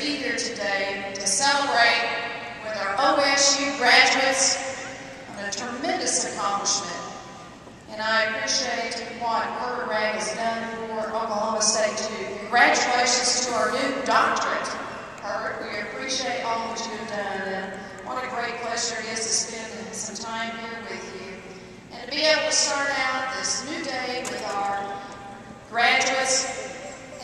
be here today to celebrate with our OSU graduates on a tremendous accomplishment. And I appreciate what Kurt Ragg has done for Oklahoma State too. Congratulations to our new doctorate, Kurt. We appreciate all that you have done, and what a great pleasure it is to spend some time here with you. And to be able to start out this new day with our graduates.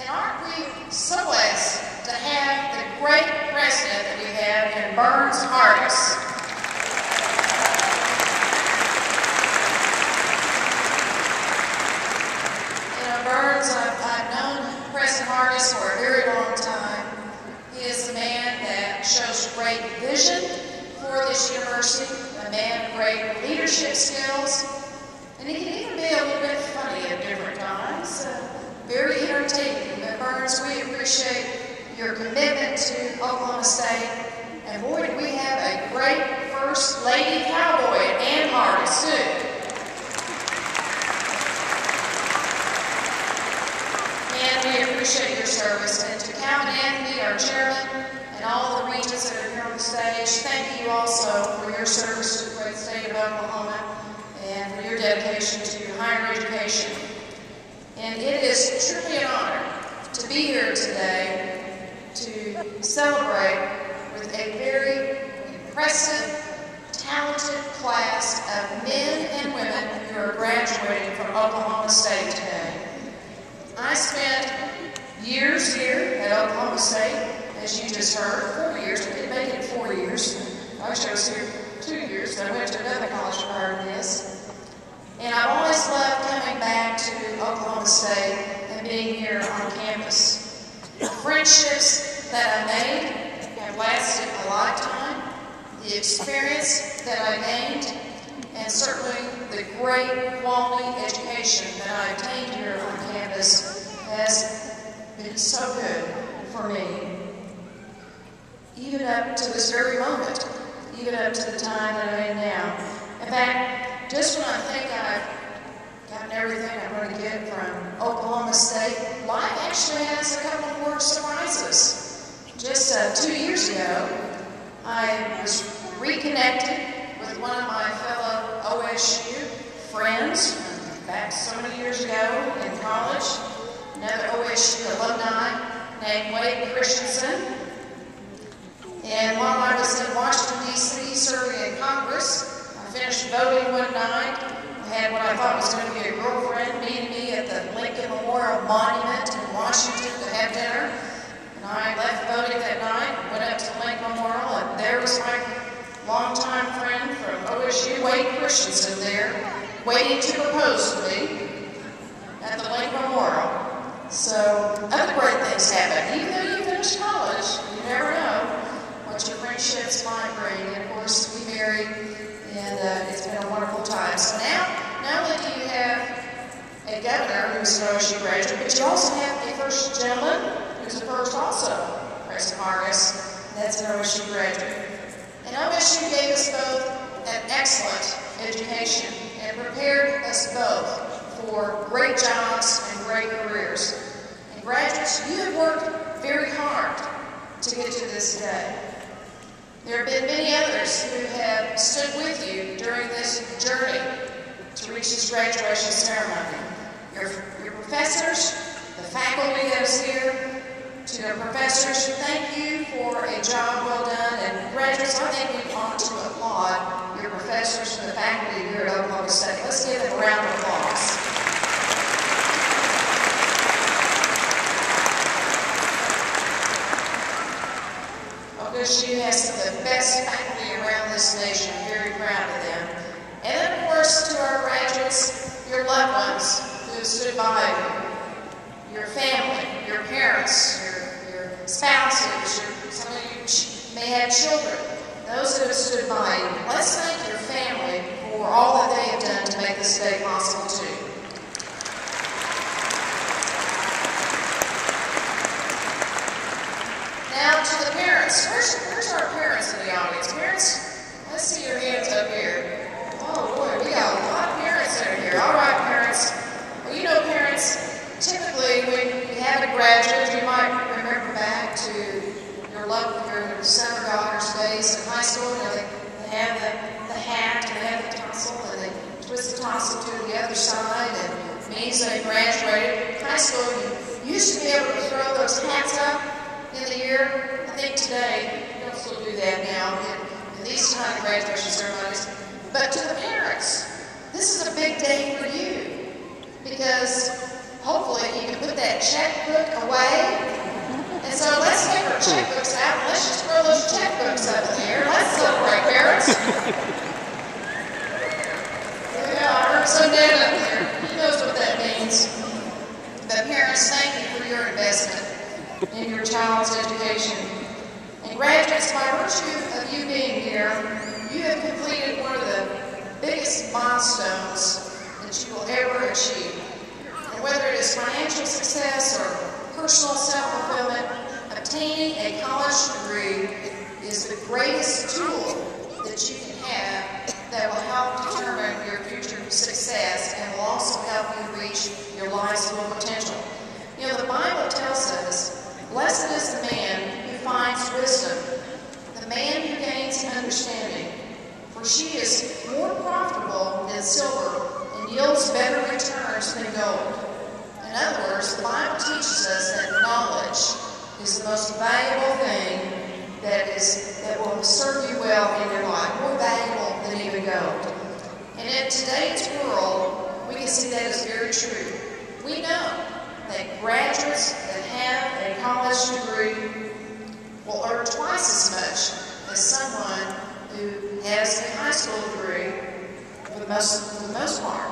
And aren't we so blessed to have the great president that we have in Burns Hardis. You know, Burns, I've known President Hardis for a very long time. He is a man that shows great vision for this university, a man of great leadership skills, and he can even be a little bit funny at different times. Very entertaining. But Burns, we appreciate your commitment to Oklahoma State. And boy, do we have a great First Lady Cowboy at Ann Hardis, too. And we appreciate your service. And to Calvin Anthony, our chairman, and all the regents that are here on the stage, thank you also for your service to the great state of Oklahoma and for your dedication to higher education. And it is truly an honor to be here today to celebrate with a very impressive, talented class of men and women who are graduating from Oklahoma State today. I spent years here at Oklahoma State, as you just heard, 4 years. We didn't make it 4 years. I wish I was here 2 years, but I went to another college prior to this. And I've always loved coming back to Oklahoma State and being here on campus. The friendships that I made have lasted a lifetime. The experience that I gained, and certainly the great quality education that I obtained here on campus has been so good for me. Even up to this very moment, even up to the time that I'm in now. In fact, just when I think I've gotten everything I'm going to get from Oklahoma State, life actually has a couple more surprises. Just 2 years ago, I was reconnected with one of my fellow OSU friends back so many years ago in college, another OSU alumni named Wade Christensen. And while I was in Washington, D.C. serving in Congress, I finished voting one night. I had what I thought was going to be a girlfriend meeting me at the Lincoln Memorial Monument in Washington to have dinner. And I left voting that night, went up to the Lincoln Memorial, and there was my longtime friend from OSU, Wade Christensen, there, waiting to propose to me at the Lincoln Memorial. So other great things happen. Even though you finish college, you never know what your friendships might bring. And of course, we married. And it's been a wonderful time. So now, not only do you have a governor who's an OSU graduate, but you also have a first gentleman who's a first also, President Hardis, and that's an OSU graduate. And OSU gave us both an excellent education and prepared us both for great jobs and great careers. And graduates, you have worked very hard to get to this day. There have been many others who have stood with you during this journey to reach this graduation ceremony. Your professors, the faculty that is here, to the professors, thank you for a job well done. And graduates, I think we ought to applaud your professors and the faculty here at Oklahoma State. Let's give them a round of applause. OSU has some of the best faculty around this nation. I'm very proud of them. And then, of course, to our graduates, your loved ones who have stood by you, your family, your parents, your spouses, some of you may have children, those who have stood by you. Let's thank your family for all that they have done to make this day possible, too. Now to the parents. Where's our parents in the audience? Parents, let's see your hands up here. Oh boy, we got a lot of parents that are here. All right, parents. Well, you know, parents, typically when you have a graduate, you might remember back to your have the hat, and they have the tassel, and they twist the tassel to the other side, and it means they graduated. High school, you used to be able to throw those hats up in the air. I think today, you don't still do that now in these kind of graduation ceremonies. But to the parents, this is a big day for you, because hopefully you can put that checkbook away. And so let's get our checkbooks out, and let's just throw those checkbooks up in the air. Let's celebrate, parents. Yeah, I heard some dad up there. He knows what that means. But parents, thank you for your investment in your child's education. And graduates, by virtue of you being here, you have completed one of the biggest milestones that you will ever achieve. And whether it is financial success or personal self-fulfillment, obtaining a college degree is the greatest tool that you can have that will help determine your future success and will also help you reach your life's full potential. You know, the Bible tells us, blessed is the man who finds wisdom, the man who gains understanding, for she is more profitable than silver and yields better returns than gold. In other words, the Bible teaches us that knowledge is the most valuable thing that will serve you well in your life, more valuable than even gold. And in today's world, we can see that is very true. We know that graduates that have a college degree will earn twice as much as someone who has a high school degree for the most part.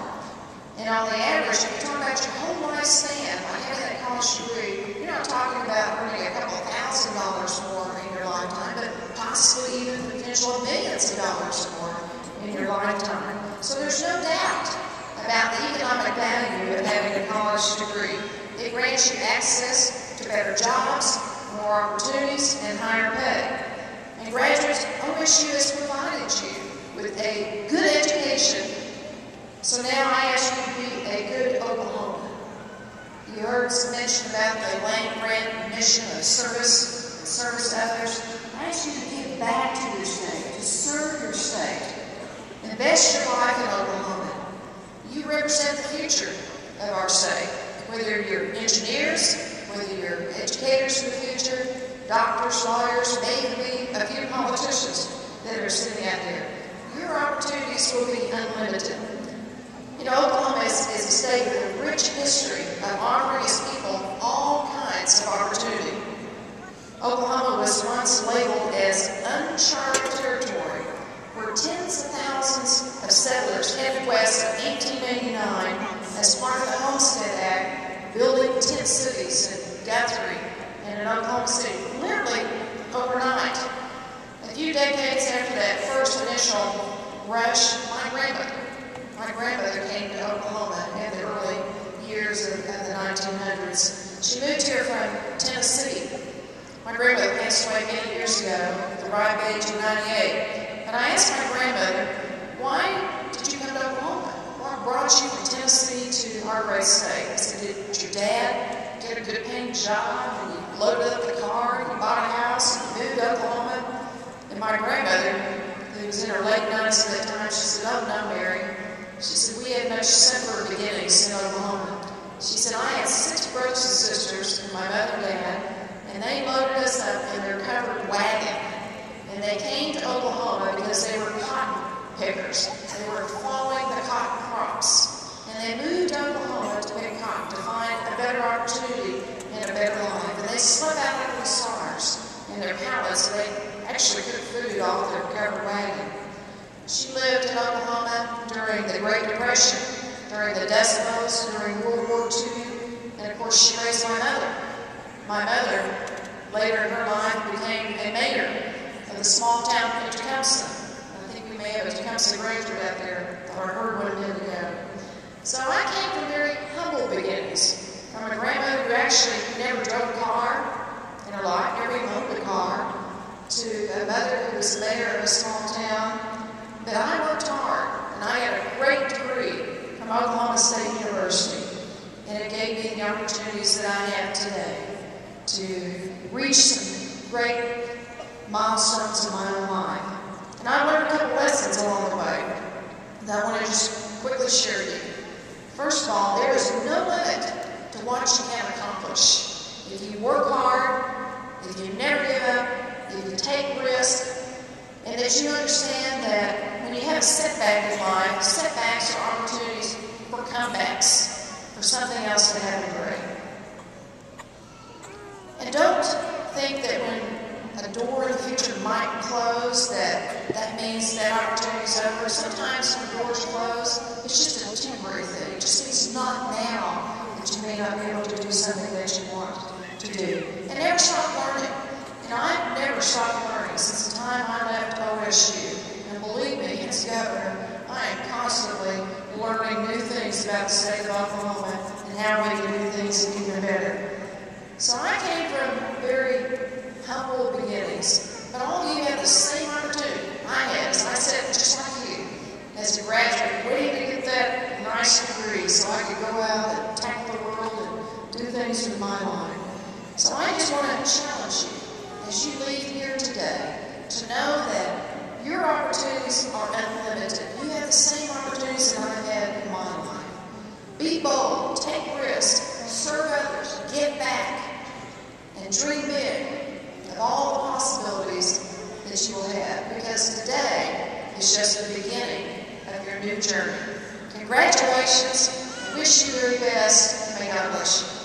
And on the average, if you're talking about your whole lifespan by having that college degree, you're not talking about earning a couple $1,000s more in your lifetime, but possibly even the potential of millions of dollars more in your lifetime. So there's no doubt about the economic value of having a college degree. It grants you access to better jobs, more opportunities, and higher pay. And graduates, OSU has provided you with a good education. So now I ask you to be a good Oklahoman. You heard some mention about the land-grant mission of service and service to others. I ask you to give back to your state, to serve your state. Invest your life in Oklahoma. You represent the future of our state. Whether you're engineers, whether you're educators for the future, doctors, lawyers, maybe a few politicians that are sitting out there, your opportunities will be unlimited. You know, Oklahoma is a state with a rich history of offering its people all kinds of opportunity. Oklahoma was once labeled as uncharted territory, where tens of thousands of settlers headed west in 1889 as part of the Homestead Act, building tent cities in Guthrie and in Oklahoma City, literally overnight. A few decades after that first initial rush, my grandmother came to Oklahoma in the early years of the 1900s. She moved here from Tennessee. My grandmother passed away many years ago at the ripe age of 98. And I asked my grandmother, why did you come to Oklahoma? What brought you from Tennessee to our great state? I said, did your dad get a good paying job and you loaded up the car and you bought a house and you moved to Oklahoma? And my grandmother, who was in her late 90s at that time, she said, oh no, Mary. She said, we had much simpler beginnings in Oklahoma. She said, I had 6 brothers and sisters and my mother and dad, and they loaded us up in their covered wagon. And they came to Oklahoma because they were cotton pickers. They were following the cotton crops. And they moved to Oklahoma to pick cotton, to find a better opportunity and a better life. And they slept out under the stars in their pallets. They actually cooked food off their covered wagon. She lived in Oklahoma during the Great Depression, during the Dust Bowls, during World War II, and of course she raised my mother. My mother, later in her life, became a mayor of the small town of Tecumseh. I think we may have a Tecumseh graduate out there, or heard one a minute ago. So I came from very humble beginnings, from a grandmother who actually never drove a car in her life, never even owned a car, to a mother who was the mayor of a small town. But I worked hard, and I had a great degree from Oklahoma State University, and it gave me the opportunities that I have today to reach some great milestones in my own life. And I learned a couple lessons along the way that I want to just quickly share with you. First of all, there is no limit to what you can accomplish. If you work hard, if you never give up, if you take risks, and that you understand that when you have a setback in life, setbacks are opportunities for comebacks, for something else to happen great. And don't think that when a door in the future might close, that means that opportunity is over. Sometimes when doors close, it's just a temporary thing. It just means not now that you may not be able to do something that you want to do. And never stop learning. And I've never stopped learning since the time I left OSU. And believe me, as governor, I am constantly learning new things about the state of Oklahoma and how we can do things even better. So I came from very humble beginnings, but all of you have the same opportunity I had, as I said, just like you, as a graduate, waiting to get that nice degree so I could go out and tackle the world and do things with my life. So I just want to challenge you, as you leave here today, to know that your opportunities are unlimited. You have the same opportunities that I've had in my life. Be bold, take risks, serve others, give back, and dream big of all the possibilities that you will have, because today is just the beginning of your new journey. Congratulations. I wish you the very best. May God bless you.